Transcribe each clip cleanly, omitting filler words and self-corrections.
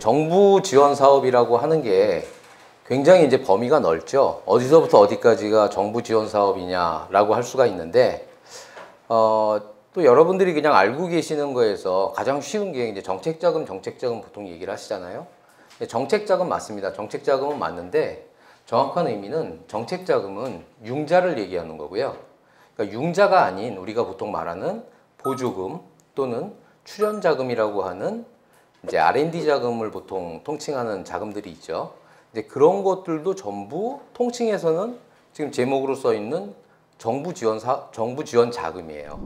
정부 지원 사업이라고 하는 게 굉장히 이제 범위가 넓죠. 어디서부터 어디까지가 정부 지원 사업이냐라고 할 수가 있는데, 또 여러분들이 그냥 알고 계시는 거에서 가장 쉬운 게 이제 정책자금 보통 얘기를 하시잖아요. 정책자금 맞습니다. 정책자금은 맞는데 정확한 의미는 정책자금은 융자를 얘기하는 거고요. 그러니까 융자가 아닌 우리가 보통 말하는 보조금 또는 출연자금이라고 하는 이제 R&D 자금을 보통 통칭하는 자금들이 있죠. 이제 그런 것들도 전부 통칭해서는 지금 제목으로 써 있는 정부 지원 자금이에요.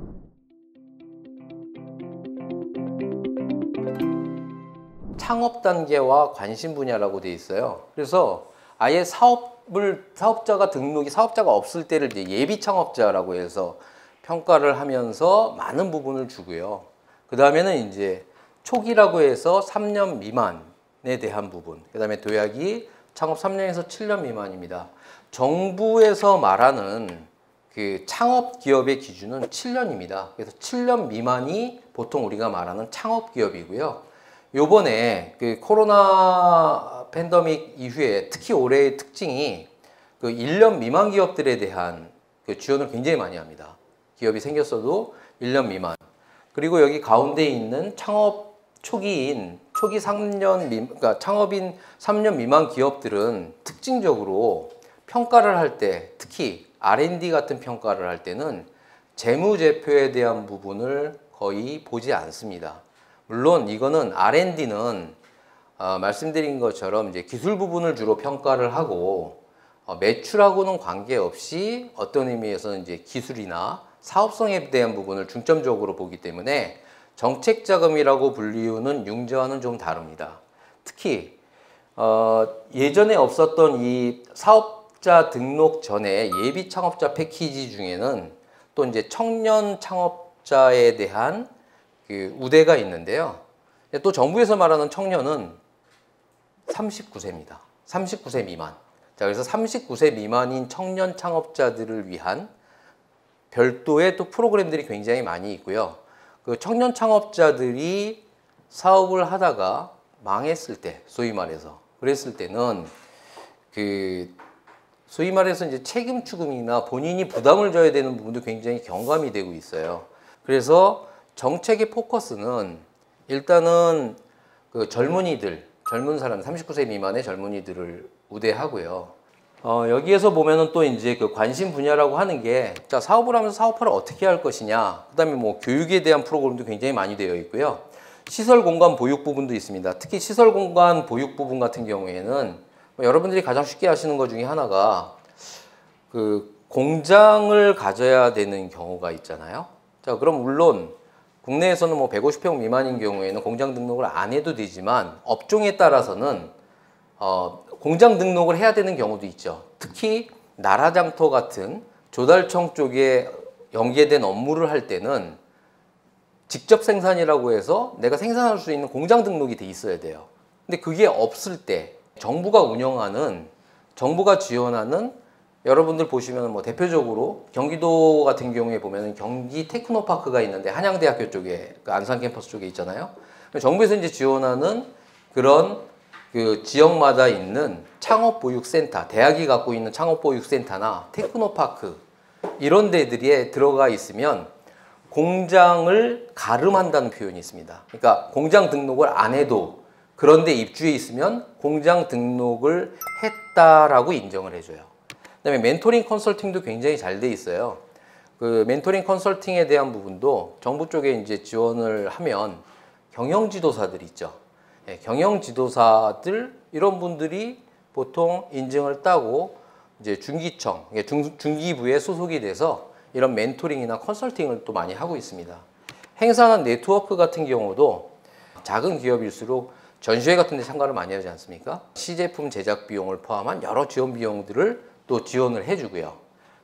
창업 단계와 관심 분야라고 돼 있어요. 그래서 아예 사업자가 없을 때를 이제 예비 창업자라고 해서 평가를 하면서 많은 부분을 주고요. 그 다음에는 이제 초기라고 해서 3년 미만에 대한 부분. 그 다음에 도약이 창업 3년에서 7년 미만입니다. 정부에서 말하는 그 창업 기업의 기준은 7년입니다. 그래서 7년 미만이 보통 우리가 말하는 창업 기업이고요. 요번에 그 코로나 팬데믹 이후에 특히 올해의 특징이 그 1년 미만 기업들에 대한 그 지원을 굉장히 많이 합니다. 기업이 생겼어도 1년 미만. 그리고 여기 가운데 있는 창업 초기 3년 그러니까 창업인 3년 미만 기업들은 특징적으로 평가를 할 때, 특히 R&D 같은 평가를 할 때는 재무제표에 대한 부분을 거의 보지 않습니다. 물론 이거는 R&D는 말씀드린 것처럼 이제 기술 부분을 주로 평가를 하고 매출하고는 관계없이 어떤 의미에서는 이제 기술이나 사업성에 대한 부분을 중점적으로 보기 때문에 정책자금이라고 불리우는 융자와는 좀 다릅니다. 특히 예전에 없었던 이 사업자 등록 전에 예비 창업자 패키지 중에는 또 이제 청년 창업자에 대한 그 우대가 있는데요. 또 정부에서 말하는 청년은 39세입니다. 39세 미만. 자, 그래서 39세 미만인 청년 창업자들을 위한 별도의 또 프로그램들이 굉장히 많이 있고요. 그 청년 창업자들이 사업을 하다가 망했을 때, 소위 말해서 그랬을 때는 그 소위 말해서 이제 책임 추궁이나 본인이 부담을 져야 되는 부분도 굉장히 경감이 되고 있어요. 그래서 정책의 포커스는 일단은 그 젊은 사람, 39세 미만의 젊은이들을 우대하고요. 여기에서 보면은 또 이제 그 관심 분야라고 하는 게, 자, 사업을 하면서 사업화를 어떻게 할 것이냐, 그 다음에 뭐 교육에 대한 프로그램도 굉장히 많이 되어 있고요. 시설 공간 보육 부분도 있습니다. 특히 시설 공간 보육 부분 같은 경우에는 여러분들이 가장 쉽게 하시는 것 중에 하나가 그 공장을 가져야 되는 경우가 있잖아요. 자, 그럼 물론 국내에서는 뭐 150평 미만인 경우에는 공장 등록을 안 해도 되지만 업종에 따라서는 공장 등록을 해야 되는 경우도 있죠. 특히 나라장터 같은 조달청 쪽에 연계된 업무를 할 때는 직접 생산이라고 해서 내가 생산할 수 있는 공장 등록이 돼 있어야 돼요. 근데 그게 없을 때 정부가 지원하는 여러분들 보시면 뭐 대표적으로 경기도 같은 경우에 보면 경기 테크노파크가 있는데 한양대학교 쪽에 그 안산 캠퍼스 쪽에 있잖아요. 정부에서 이제 지원하는 그런 그 지역마다 있는 창업보육센터, 대학이 갖고 있는 창업보육센터나 테크노파크 이런 데들에 들어가 있으면 공장을 가름한다는 표현이 있습니다. 그러니까 공장 등록을 안 해도 그런데 입주해 있으면 공장 등록을 했다라고 인정을 해줘요. 그다음에 멘토링 컨설팅도 굉장히 잘 돼 있어요. 그 멘토링 컨설팅에 대한 부분도 정부 쪽에 이제 지원을 하면 경영지도사들 있죠. 예, 경영지도사들 이런 분들이 보통 인증을 따고 이제 중기청, 중기부에 소속이 돼서 이런 멘토링이나 컨설팅을 또 많이 하고 있습니다. 행사나 네트워크 같은 경우도 작은 기업일수록 전시회 같은 데 참가를 많이 하지 않습니까? 시제품 제작 비용을 포함한 여러 지원 비용들을 또 지원을 해주고요.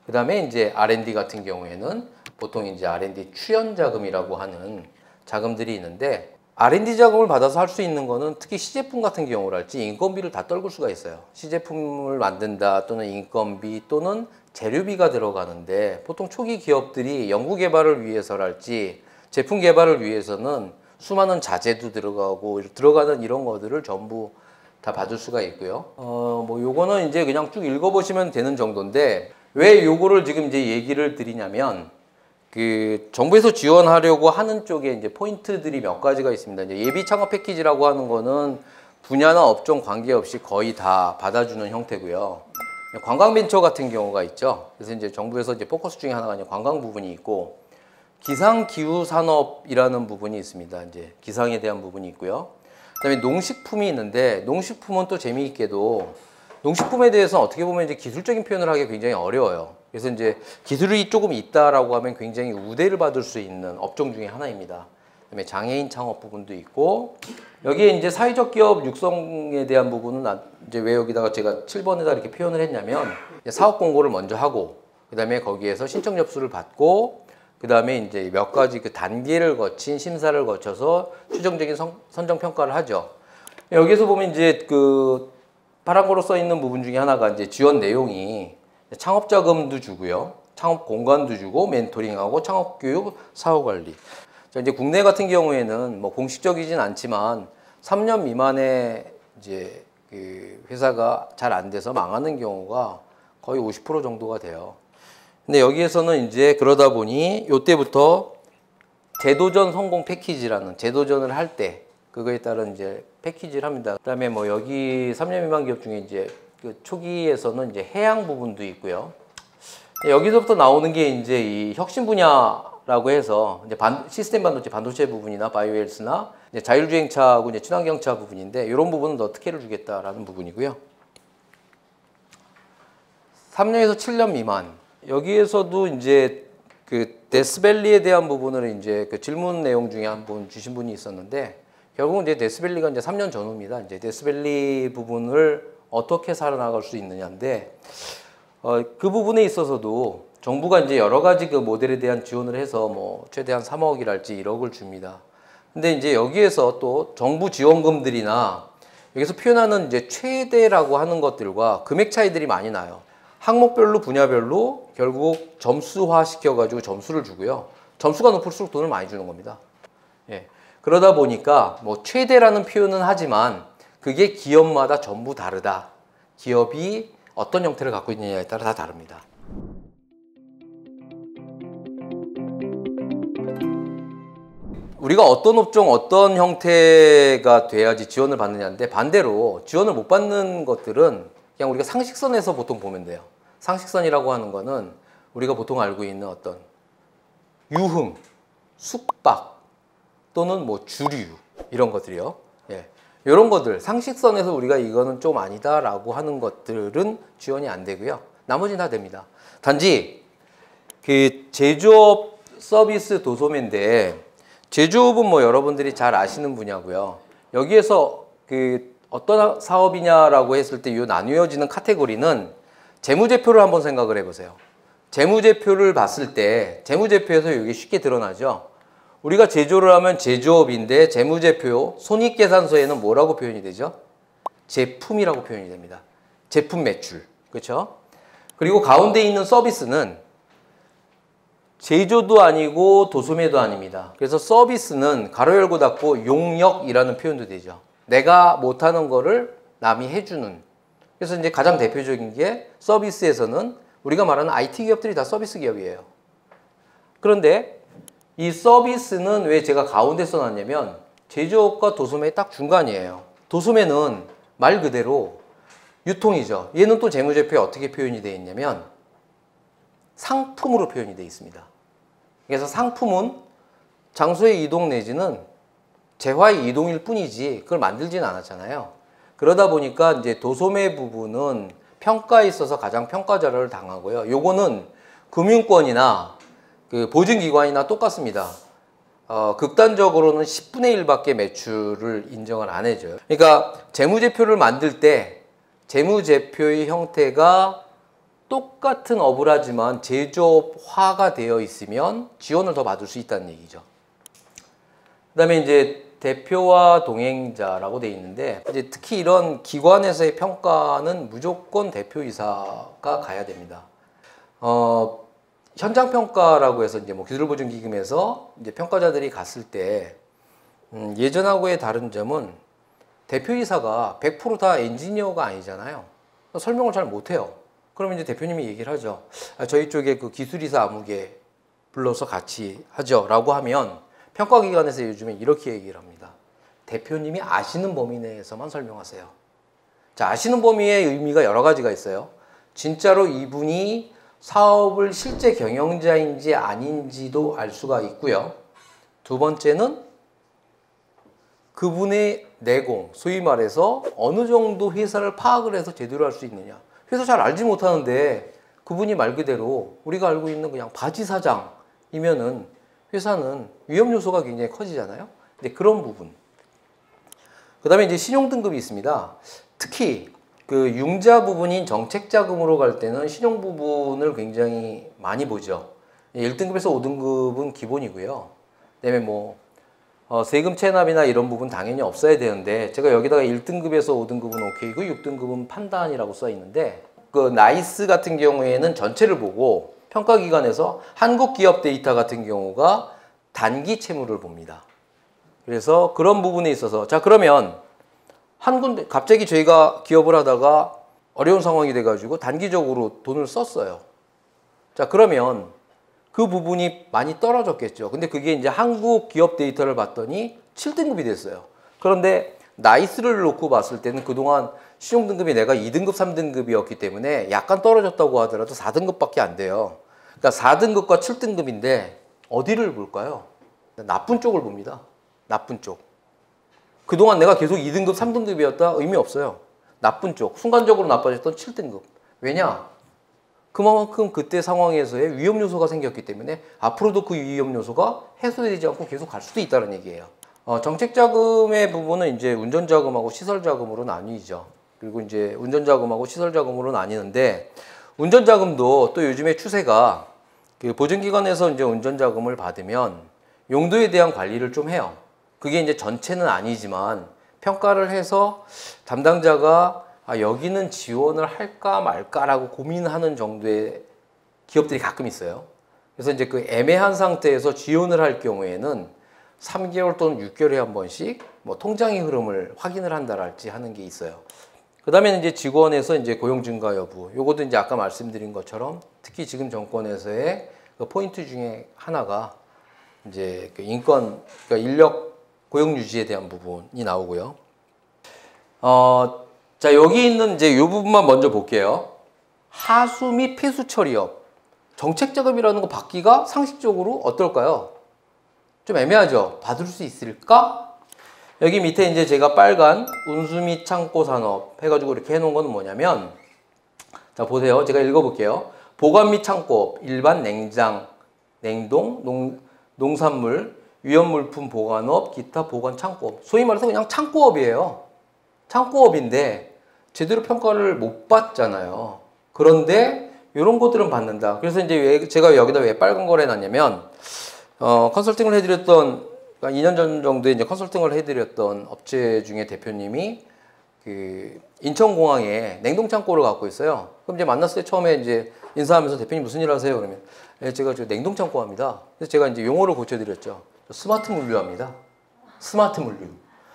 그 다음에 이제 R&D 같은 경우에는 보통 이제 R&D 출연 자금이라고 하는 자금들이 있는데, R&D 자금을 받아서 할 수 있는 거는 특히 시제품 같은 경우랄지 인건비를 다 떨굴 수가 있어요. 시제품을 만든다 또는 인건비 또는 재료비가 들어가는데, 보통 초기 기업들이 연구 개발을 위해서랄지 제품 개발을 위해서는 수많은 자재도 들어가는 이런 것들을 전부 다 받을 수가 있고요. 뭐 요거는 이제 그냥 쭉 읽어보시면 되는 정도인데, 왜 요거를 지금 이제 얘기를 드리냐면, 그 정부에서 지원하려고 하는 쪽에 이제 포인트들이 몇 가지가 있습니다. 이제 예비 창업 패키지라고 하는 거는 분야나 업종 관계없이 거의 다 받아주는 형태고요. 관광벤처 같은 경우가 있죠. 그래서 이제 정부에서 이제 포커스 중에 하나가 이제 관광 부분이 있고, 기상기후 산업이라는 부분이 있습니다. 이제 기상에 대한 부분이 있고요. 그다음에 농식품이 있는데, 농식품은 또 재미있게도 농식품에 대해서 어떻게 보면 이제 기술적인 표현을 하기 굉장히 어려워요. 그래서 이제 기술이 조금 있다라고 하면 굉장히 우대를 받을 수 있는 업종 중에 하나입니다. 그다음에 장애인 창업 부분도 있고, 여기에 이제 사회적 기업 육성에 대한 부분은 이제 왜 여기다가 제가 7번에다 이렇게 표현을 했냐면, 사업 공고를 먼저 하고, 그다음에 거기에서 신청 접수를 받고, 그다음에 이제 몇 가지 그 단계를 거친 심사를 거쳐서 최종적인 선정 평가를 하죠. 여기서 보면 이제 그 파란 거로 써 있는 부분 중에 하나가 이제 지원 내용이 창업 자금도 주고요, 창업 공간도 주고, 멘토링하고 창업 교육, 사후 관리. 자, 이제 국내 같은 경우에는 뭐 공식적이진 않지만 3년 미만의 이제 그 회사가 잘 안 돼서 망하는 경우가 거의 50% 정도가 돼요. 근데 여기에서는 이제 그러다 보니 요때부터 재도전 성공 패키지라는, 재도전을 할 때 그거에 따른 이제 패키지를 합니다. 그다음에 뭐 여기 3년 미만 기업 중에 이제 그 초기에서는 이제 해양 부분도 있고요. 여기서부터 나오는 게 이제 이 혁신 분야라고 해서 이제 시스템 반도체, 반도체 부분이나 바이오헬스나 이제 자율주행차하고 이제 친환경차 부분인데, 이런 부분은 더 특혜를 주겠다라는 부분이고요. 3년에서 7년 미만, 여기에서도 이제 그 데스밸리에 대한 부분을 이제 그 질문 내용 중에 한 분 주신 분이 있었는데, 결국은 이제 데스밸리가 이제 3년 전후입니다. 이제 데스밸리 부분을 어떻게 살아나갈 수 있느냐인데, 그 부분에 있어서도 정부가 이제 여러 가지 그 모델에 대한 지원을 해서 뭐 최대한 3억이랄지 1억을 줍니다. 근데 이제 여기에서 또 정부 지원금들이나 여기서 표현하는 이제 최대라고 하는 것들과 금액 차이들이 많이 나요. 항목별로, 분야별로 결국 점수화 시켜가지고 점수를 주고요. 점수가 높을수록 돈을 많이 주는 겁니다. 예. 그러다 보니까 뭐 최대라는 표현은 하지만 그게 기업마다 전부 다르다. 기업이 어떤 형태를 갖고 있느냐에 따라 다 다릅니다. 우리가 어떤 업종, 어떤 형태가 돼야지 지원을 받느냐인데, 반대로 지원을 못 받는 것들은 그냥 우리가 상식선에서 보통 보면 돼요. 상식선이라고 하는 거는 우리가 보통 알고 있는 어떤 유흥, 숙박 또는 뭐 주류 이런 것들이요. 예. 이런 것들 상식선에서 우리가 이거는 좀 아니다라고 하는 것들은 지원이 안 되고요. 나머지는 다 됩니다. 단지 그 제조업 서비스 도소매인데, 제조업은 뭐 여러분들이 잘 아시는 분야고요. 여기에서 그 어떤 사업이냐라고 했을 때 이 나뉘어지는 카테고리는 재무제표를 한번 생각을 해보세요. 재무제표를 봤을 때 재무제표에서 이게 쉽게 드러나죠. 우리가 제조를 하면 제조업인데 재무제표, 손익계산서에는 뭐라고 표현이 되죠? 제품이라고 표현이 됩니다. 제품 매출. 그렇죠? 그리고 가운데 있는 서비스는 제조도 아니고 도소매도 아닙니다. 그래서 서비스는 가로 열고 닫고 용역이라는 표현도 되죠. 내가 못하는 거를 남이 해주는. 그래서 이제 가장 대표적인 게 서비스에서는 우리가 말하는 IT 기업들이 다 서비스 기업이에요. 그런데 이 서비스는 왜 제가 가운데 써놨냐면 제조업과 도소매의 딱 중간이에요. 도소매는 말 그대로 유통이죠. 얘는 또 재무제표에 어떻게 표현이 되어 있냐면 상품으로 표현이 되어 있습니다. 그래서 상품은 장소의 이동 내지는 재화의 이동일 뿐이지 그걸 만들지는 않았잖아요. 그러다 보니까 이제 도소매 부분은 평가에 있어서 가장 평가절하를 당하고요. 요거는 금융권이나 그 보증기관이나 똑같습니다. 극단적으로는 10분의 1밖에 매출을 인정을 안 해줘요. 그러니까 재무제표를 만들 때 재무제표의 형태가 똑같은 업을 하지만 제조업화가 되어 있으면 지원을 더 받을 수 있다는 얘기죠. 그 다음에 이제 대표와 동행자라고 되어 있는데, 이제 특히 이런 기관에서의 평가는 무조건 대표이사가 가야 됩니다. 현장 평가라고 해서 이제 뭐 기술보증기금에서 이제 평가자들이 갔을 때 예전하고의 다른 점은 대표이사가 100%다 엔지니어가 아니잖아요. 설명을 잘 못해요. 그러면 이제 대표님이 얘기를 하죠. 저희 쪽에 그 기술이사 아무개 불러서 같이 하죠. 라고 하면 평가기관에서 요즘에 이렇게 얘기를 합니다. 대표님이 아시는 범위 내에서만 설명하세요. 자, 아시는 범위의 의미가 여러 가지가 있어요. 진짜로 이분이 사업을 실제 경영자인지 아닌지도 알 수가 있고요. 두 번째는 그분의 내공, 소위 말해서 어느 정도 회사를 파악을 해서 제대로 할 수 있느냐. 회사 잘 알지 못하는데 그분이 말 그대로 우리가 알고 있는 그냥 바지 사장이면은 회사는 위험 요소가 굉장히 커지잖아요. 근데 그런 부분. 그 다음에 이제 신용 등급이 있습니다. 특히 그 융자 부분인 정책 자금으로 갈 때는 신용 부분을 굉장히 많이 보죠. 1등급에서 5등급은 기본이고요. 그다음에 뭐 세금 체납이나 이런 부분 당연히 없어야 되는데 제가 여기다가 1등급에서 5등급은 오케이고 6등급은 판단이라고 써 있는데 그 나이스 같은 경우에는 전체를 보고 평가기관에서 한국기업 데이터 같은 경우가 단기 채무를 봅니다. 그래서 그런 부분에 있어서 자 그러면 한 군데 갑자기 저희가 기업을 하다가 어려운 상황이 돼가지고 단기적으로 돈을 썼어요. 자 그러면 그 부분이 많이 떨어졌겠죠. 근데 그게 이제 한국 기업 데이터를 봤더니 7등급이 됐어요. 그런데 나이스를 놓고 봤을 때는 그동안 신용 등급이 내가 2등급, 3등급이었기 때문에 약간 떨어졌다고 하더라도 4등급밖에 안 돼요. 그러니까 4등급과 7등급인데 어디를 볼까요? 나쁜 쪽을 봅니다. 나쁜 쪽. 그동안 내가 계속 2등급, 3등급이었다? 의미 없어요. 나쁜 쪽. 순간적으로 나빠졌던 7등급. 왜냐? 그만큼 그때 상황에서의 위험 요소가 생겼기 때문에 앞으로도 그 위험 요소가 해소되지 않고 계속 갈 수도 있다는 얘기예요. 정책 자금의 부분은 이제 운전 자금하고 시설 자금으로 나뉘죠. 그리고 이제 운전 자금하고 시설 자금으로 나뉘는데 운전 자금도 또 요즘에 추세가 그 보증기관에서 이제 운전 자금을 받으면 용도에 대한 관리를 좀 해요. 그게 이제 전체는 아니지만 평가를 해서 담당자가 여기는 지원을 할까 말까라고 고민하는 정도의 기업들이 가끔 있어요. 그래서 이제 그 애매한 상태에서 지원을 할 경우에는 3개월 또는 6개월에 한 번씩 뭐 통장의 흐름을 확인을 한다랄지 하는 게 있어요. 그 다음에는 이제 직원에서 이제 고용 증가 여부. 요것도 이제 아까 말씀드린 것처럼 특히 지금 정권에서의 그 포인트 중에 하나가 이제 그 인권, 그러니까 인력 고용 유지에 대한 부분이 나오고요. 자, 여기 있는 이제 이 부분만 먼저 볼게요. 하수 및 폐수 처리업. 정책 자금이라는 거 받기가 상식적으로 어떨까요? 좀 애매하죠? 받을 수 있을까? 여기 밑에 이제 제가 빨간 운수 및 창고 산업 해가지고 이렇게 해놓은 건 뭐냐면, 자, 보세요. 제가 읽어볼게요. 보관 및 창고업, 일반 냉장, 냉동, 농산물, 위험물품 보관업, 기타 보관 창고업. 소위 말해서 그냥 창고업이에요. 창고업인데 제대로 평가를 못 받잖아요. 그런데 이런 것들은 받는다. 그래서 이제 제가 여기다 왜 빨간 걸 해놨냐면 컨설팅을 해드렸던 그러니까 2년 전 정도에 이제 컨설팅을 해드렸던 업체 중에 대표님이 그 인천공항에 냉동 창고를 갖고 있어요. 그럼 이제 만났을 때 처음에 이제 인사하면서 대표님 무슨 일 하세요? 그러면 제가 저 냉동 창고 합니다. 그래서 제가 이제 용어를 고쳐드렸죠. 스마트 물류합니다. 스마트 물류.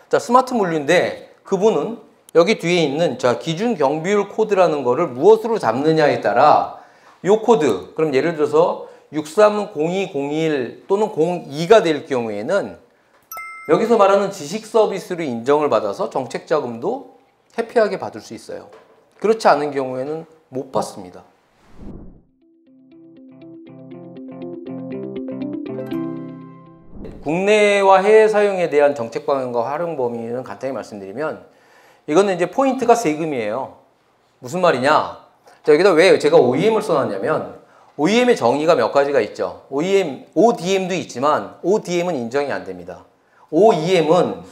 자, 스마트 물류인데 그분은 여기 뒤에 있는 자 기준 경비율 코드라는 거를 무엇으로 잡느냐에 따라 요 코드 그럼 예를 들어서 630201 또는 02가 될 경우에는 여기서 말하는 지식 서비스로 인정을 받아서 정책 자금도 해피하게 받을 수 있어요. 그렇지 않은 경우에는 못 받습니다. 국내와 해외 사용에 대한 정책 방향과 활용 범위는 간단히 말씀드리면 이거는 이제 포인트가 세금이에요. 무슨 말이냐? 자, 여기다 왜 제가 OEM을 써놨냐면 OEM의 정의가 몇 가지가 있죠. ODM도 있지만 ODM은 인정이 안 됩니다. OEM은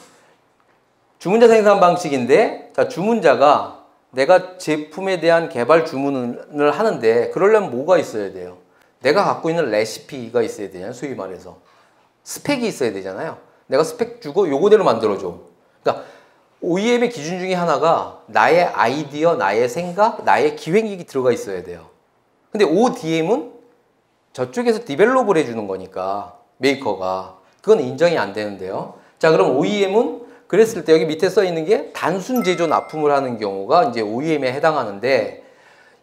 주문자 생산 방식인데 자, 주문자가 내가 제품에 대한 개발 주문을 하는데 그러려면 뭐가 있어야 돼요? 내가 갖고 있는 레시피가 있어야 되잖아요. 소위 말해서. 스펙이 있어야 되잖아요. 내가 스펙 주고 요거대로 만들어줘. 그러니까 OEM의 기준 중에 하나가 나의 아이디어, 나의 생각, 나의 기획력이 들어가 있어야 돼요. 근데 ODM은 저쪽에서 디벨롭을 해주는 거니까 메이커가 그건 인정이 안 되는데요. 자, 자, 그럼 OEM은 그랬을 때 여기 밑에 써 있는 게 단순 제조 납품을 하는 경우가 이제 OEM에 해당하는데,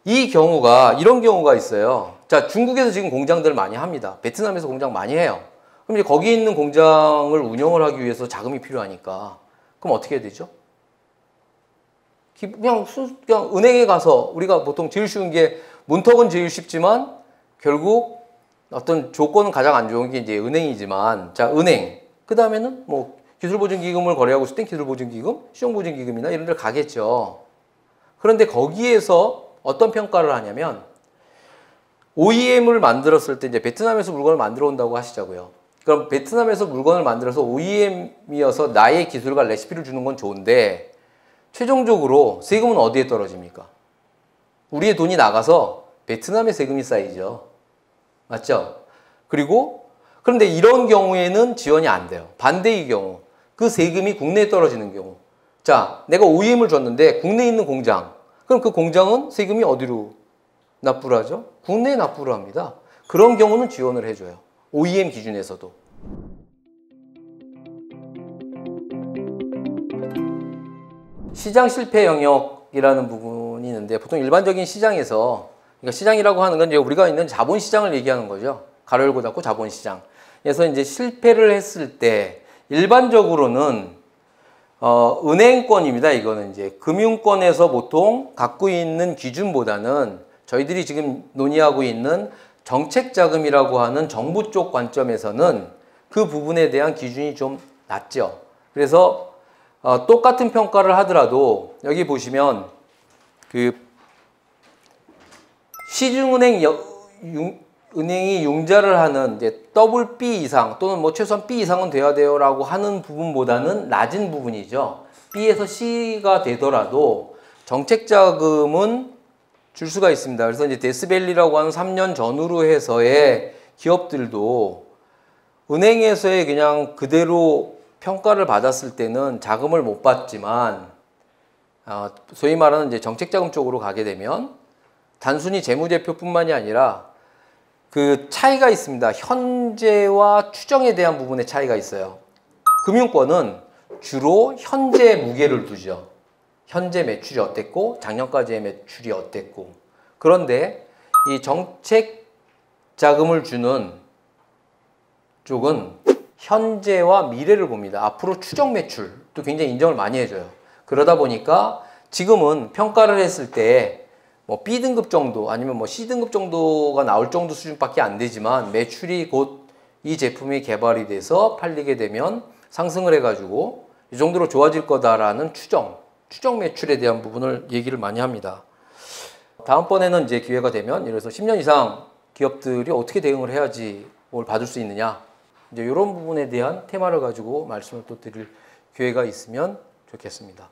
이 경우가 이런 경우가 있어요. 자, 중국에서 지금 공장들 많이 합니다. 베트남에서 공장 많이 해요. 그럼 이제 거기 있는 공장을 운영을 하기 위해서 자금이 필요하니까 그럼 어떻게 해야 되죠? 그냥 은행에 가서, 우리가 보통 제일 쉬운 게, 문턱은 제일 쉽지만 결국 어떤 조건은 가장 안 좋은 게 이제 은행이지만, 자, 은행, 그 다음에는 뭐 기술보증기금을 거래하고 있을 땐 기술보증기금, 시용보증기금이나 이런 데를 가겠죠. 그런데 거기에서 어떤 평가를 하냐면, OEM을 만들었을 때 이제 베트남에서 물건을 만들어 온다고 하시자고요. 그럼 베트남에서 물건을 만들어서 OEM이어서 나의 기술과 레시피를 주는 건 좋은데, 최종적으로 세금은 어디에 떨어집니까? 우리의 돈이 나가서 베트남에 세금이 쌓이죠. 맞죠? 그리고 그런데 이런 경우에는 지원이 안 돼요. 반대의 경우, 그 세금이 국내에 떨어지는 경우. 자, 내가 OEM을 줬는데 국내에 있는 공장, 그럼 그 공장은 세금이 어디로 납부를 하죠? 국내에 납부를 합니다. 그런 경우는 지원을 해줘요. OEM 기준에서도. 시장 실패 영역이라는 부분이 있는데, 보통 일반적인 시장에서, 그러니까 시장이라고 하는 건 이제 우리가 있는 자본시장을 얘기하는 거죠. 가로 열고 닫고 자본시장. 그래서 이제 실패를 했을 때 일반적으로는 은행권입니다. 이거는 이제 금융권에서 보통 갖고 있는 기준보다는 저희들이 지금 논의하고 있는 정책자금이라고 하는 정부 쪽 관점에서는 그 부분에 대한 기준이 좀 낮죠. 그래서 똑같은 평가를 하더라도 여기 보시면 그 시중은행 은행이 융자를 하는 이제 더블 B 이상 또는 뭐 최소한 B 이상은 돼야 돼요라고 하는 부분보다는 낮은 부분이죠. B에서 C가 되더라도 정책 자금은 줄 수가 있습니다. 그래서 이제 데스밸리라고 하는 3년 전후로 해서의 기업들도 은행에서의 그냥 그대로 평가를 받았을 때는 자금을 못 받지만, 소위 말하는 이제 정책자금 쪽으로 가게 되면 단순히 재무제표뿐만이 아니라 그 차이가 있습니다. 현재와 추정에 대한 부분의 차이가 있어요. 금융권은 주로 현재 무게를 두죠. 현재 매출이 어땠고 작년까지의 매출이 어땠고. 그런데 이 정책 자금을 주는 쪽은 현재와 미래를 봅니다. 앞으로 추정 매출도 굉장히 인정을 많이 해줘요. 그러다 보니까 지금은 평가를 했을 때 뭐 B등급 정도 아니면 뭐 C등급 정도가 나올 정도 수준밖에 안 되지만, 매출이 곧 이 제품이 개발이 돼서 팔리게 되면 상승을 해가지고 이 정도로 좋아질 거다라는 추정 매출에 대한 부분을 얘기를 많이 합니다. 다음번에는 이제 기회가 되면, 예를 들어서 10년 이상 기업들이 어떻게 대응을 해야지 뭘 받을 수 있느냐, 이제 이런 부분에 대한 테마를 가지고 말씀을 또 드릴 기회가 있으면 좋겠습니다.